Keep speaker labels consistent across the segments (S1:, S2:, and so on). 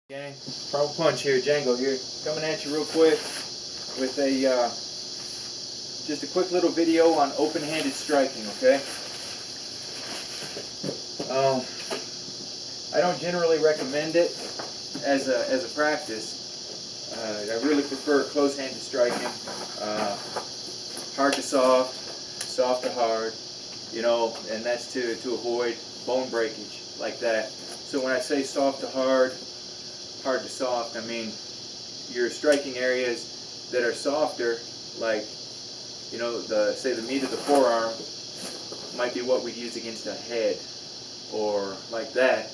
S1: Gang, Power Punch here, Django here, coming at you real quick with a just a quick little video on open-handed striking. Okay, I don't generally recommend it as a practice. I really prefer close-handed striking, hard to soft, soft to hard, you know, and that's to avoid bone breakage like that. So when I say soft to hard to soft, I mean your striking areas that are softer, like, you know, say the meat of the forearm might be what we'd use against a head or like that,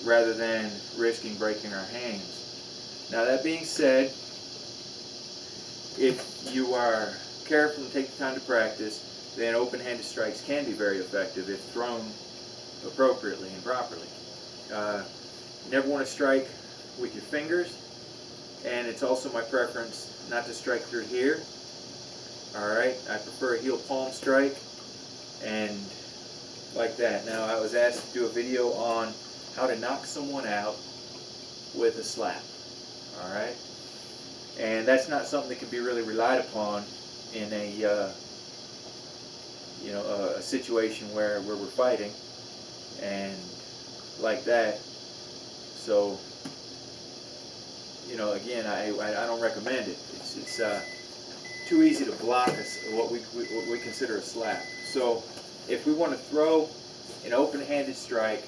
S1: rather than risking breaking our hands. Now that being said, if you are careful and take the time to practice, then open-handed strikes can be very effective if thrown appropriately and properly. You never want to strike with your fingers, and it's also my preference not to strike through here. Alright, I prefer a heel palm strike, and like that. Now, I was asked to do a video on how to knock someone out with a slap. Alright, and that's not something that can be really relied upon in a a situation where we're fighting and like that. So, you know, again, I don't recommend it. It's too easy to block what we consider a slap. So if we want to throw an open-handed strike,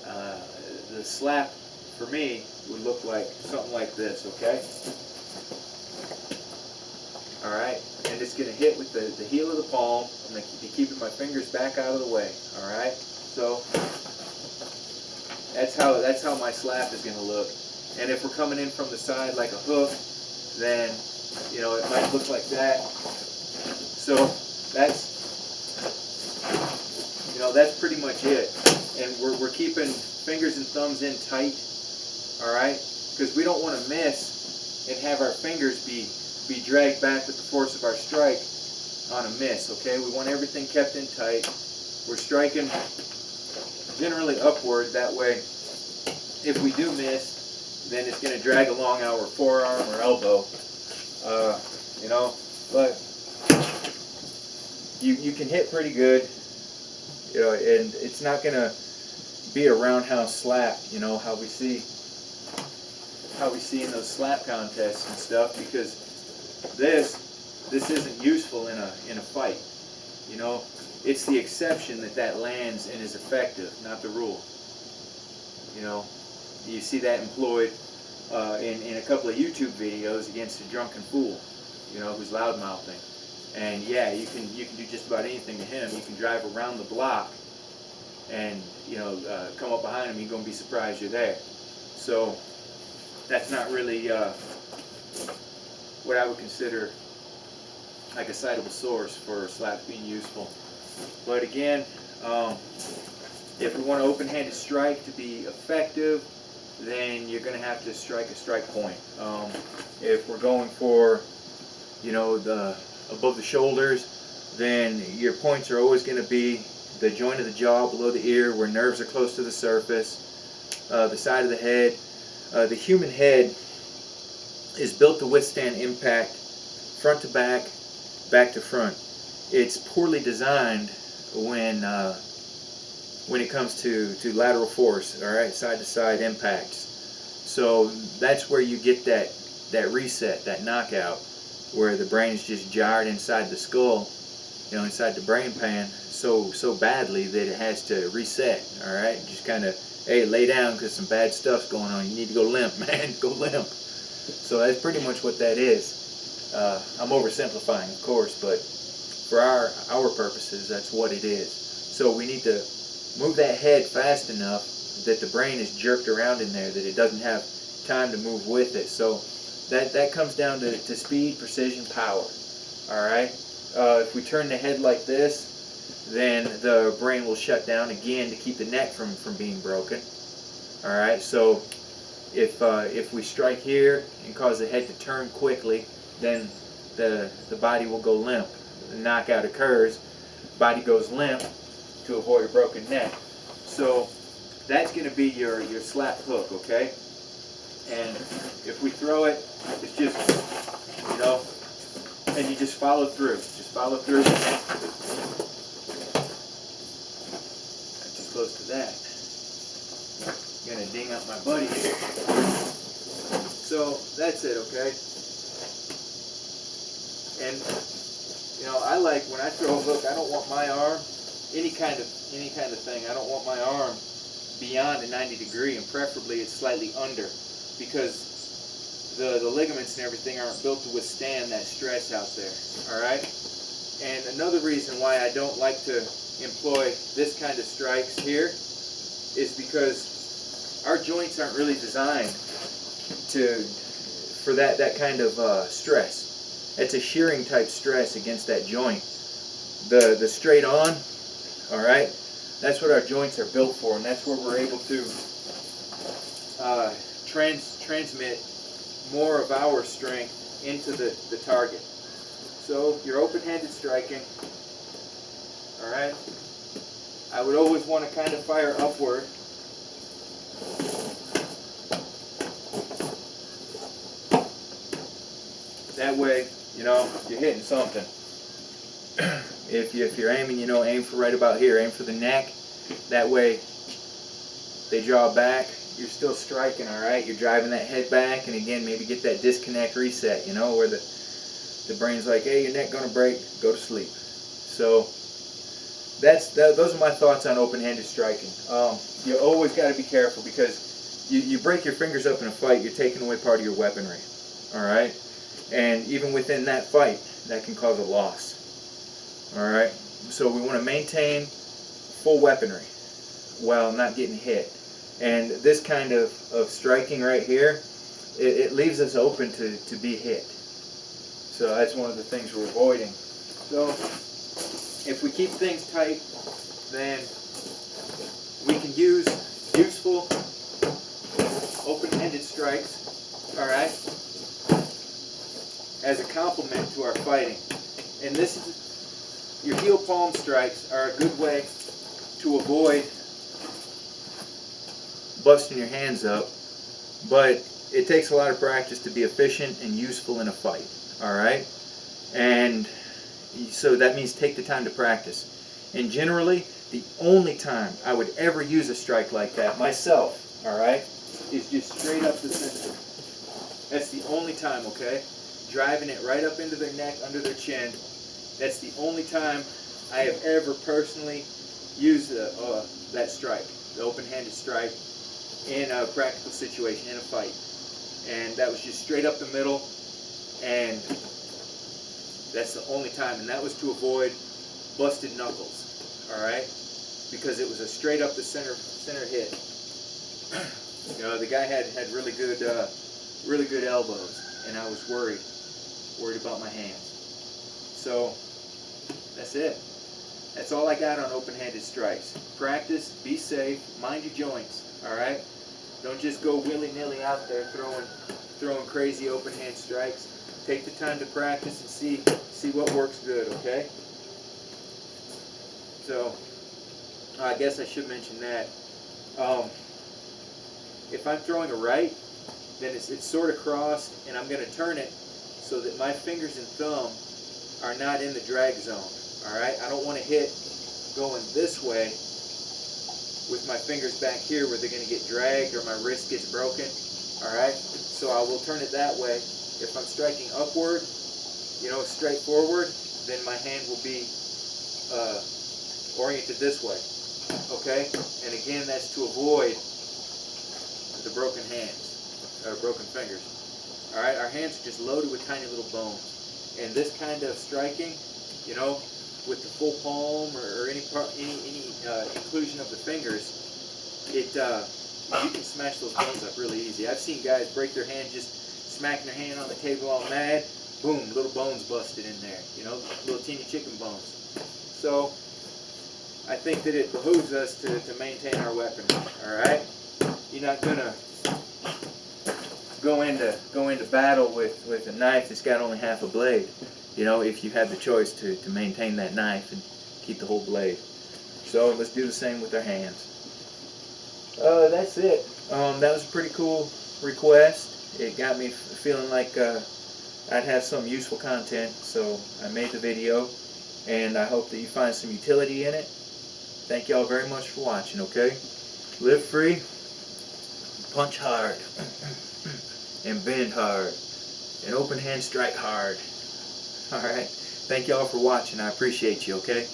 S1: the slap for me would look like something like this. Okay. All right, and it's going to hit with the heel of the palm. I'm going to be keeping my fingers back out of the way. All right, so that's how my slap is going to look. And if we're coming in from the side like a hook, then, you know, it might look like that. So that's pretty much it. And we're keeping fingers and thumbs in tight, all right? Because we don't want to miss and have our fingers be dragged back with the force of our strike on a miss, okay? We want everything kept in tight. We're striking generally upward, that way if we do miss, then it's going to drag along our forearm or elbow, you know, but you can hit pretty good, you know, and it's not going to be a roundhouse slap, you know, how we see in those slap contests and stuff, because this isn't useful in a fight, you know. It's the exception that lands and is effective, not the rule, you know. You see that employed in a couple of YouTube videos against a drunken fool, you know, who's loud-mouthing. And yeah, you can do just about anything to him. You can drive around the block and, you know, come up behind him. You're going to be surprised you're there. So that's not really what I would consider like a citable source for slaps being useful. But again, if we want an open-handed strike to be effective, then you're going to have to strike a strike point. If we're going for, you know, the above the shoulders, then your points are always going to be the joint of the jaw below the ear, where nerves are close to the surface, the side of the head. The human head is built to withstand impact front to back, back to front. It's poorly designed when it comes to lateral force, all right, side to side impacts. So that's where you get that reset, that knockout, where the brain is just jarred inside the skull, you know, inside the brain pan so badly that it has to reset. All right, just kind of, hey, lay down because some bad stuff's going on. You need to go limp, man. Go limp. So that's pretty much what that is. I'm oversimplifying, of course, but for our purposes, that's what it is. So we need to move that head fast enough that the brain is jerked around in there, that it doesn't have time to move with it. So that comes down to speed, precision, power. All right. If we turn the head like this, then the brain will shut down again to keep the neck from being broken. All right. So if we strike here and cause the head to turn quickly, then the body will go limp. The knockout occurs, body goes limp to avoid a broken neck. So that's going to be your slap hook, okay? And if we throw it, it's just, you know, and you just follow through. Just follow through. Too close to that. I'm gonna ding up my buddy here. So that's it, okay? And you know, I like when I throw a hook, I don't want my arm, any kind of thing, I don't want my arm beyond a 90 degree, and preferably it's slightly under, because the ligaments and everything aren't built to withstand that stress out there. Alright? And another reason why I don't like to employ this kind of strikes here is because our joints aren't really designed for that kind of stress. It's a shearing type stress against that joint. The straight on, all right, that's what our joints are built for, and that's where we're able to transmit more of our strength into the target. So your open-handed striking, all right, I would always want to kind of fire upward. That way, you know, you're hitting something. If you're aiming, you know, aim for right about here. Aim for the neck. That way, they draw back. You're still striking, all right? You're driving that head back, and again, maybe get that disconnect reset, you know, where the brain's like, hey, your neck gonna break, go to sleep. So those are my thoughts on open-handed striking. You always got to be careful, because you break your fingers up in a fight, you're taking away part of your weaponry, all right? And even within that fight, that can cause a loss. All right? So we want to maintain full weaponry while not getting hit. And this kind of striking right here, it leaves us open to be hit. So that's one of the things we're avoiding. So if we keep things tight, then we can use useful open-handed strikes, all right, as a complement to our fighting. And this is, your heel palm strikes are a good way to avoid busting your hands up, but it takes a lot of practice to be efficient and useful in a fight, all right? And so that means take the time to practice. And generally, the only time I would ever use a strike like that myself, all right, is just straight up the center. That's the only time, okay? Driving it right up into their neck, under their chin. That's the only time I have ever personally used that strike, the open-handed strike, in a practical situation, in a fight. And that was just straight up the middle, and that's the only time. And that was to avoid busted knuckles, all right? Because it was a straight up the center hit. You know, the guy had really good elbows, and I was worried about my hands. So that's it. That's all I got on open-handed strikes. Practice, be safe, mind your joints, all right? Don't just go willy-nilly out there throwing crazy open-hand strikes. Take the time to practice and see what works good, okay? So I guess I should mention that. If I'm throwing a right, then it's sort of crossed, and I'm going to turn it so that my fingers and thumb are not in the drag zone. All right, I don't want to hit going this way with my fingers back here where they're going to get dragged or my wrist gets broken. All right, so I will turn it that way. If I'm striking upward, you know, straight forward, then my hand will be oriented this way. Okay, and again, that's to avoid the broken hands or broken fingers. All right, our hands are just loaded with tiny little bones, and this kind of striking, you know, with the full palm or any inclusion of the fingers, you can smash those bones up really easy. I've seen guys break their hand just smacking their hand on the table all mad. Boom, little bones busted in there. You know, little teeny chicken bones. So I think that it behooves us to maintain our weaponry. All right, you're not gonna go into battle with a knife that's got only half a blade. You know, if you have the choice to maintain that knife and keep the whole blade. So let's do the same with our hands. That's it. That was a pretty cool request. It got me feeling like I'd have some useful content, so I made the video, and I hope that you find some utility in it. Thank y'all very much for watching, okay? Live free, punch hard, and bend hard, and open hand strike hard. Alright? Thank y'all for watching. I appreciate you, okay?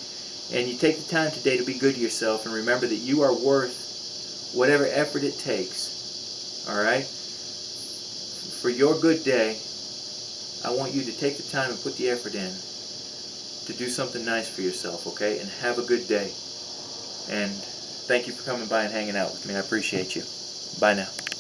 S1: And you take the time today to be good to yourself, and remember that you are worth whatever effort it takes. Alright? For your good day, I want you to take the time and put the effort in to do something nice for yourself, okay? And have a good day. And thank you for coming by and hanging out with me. I appreciate you. Bye now.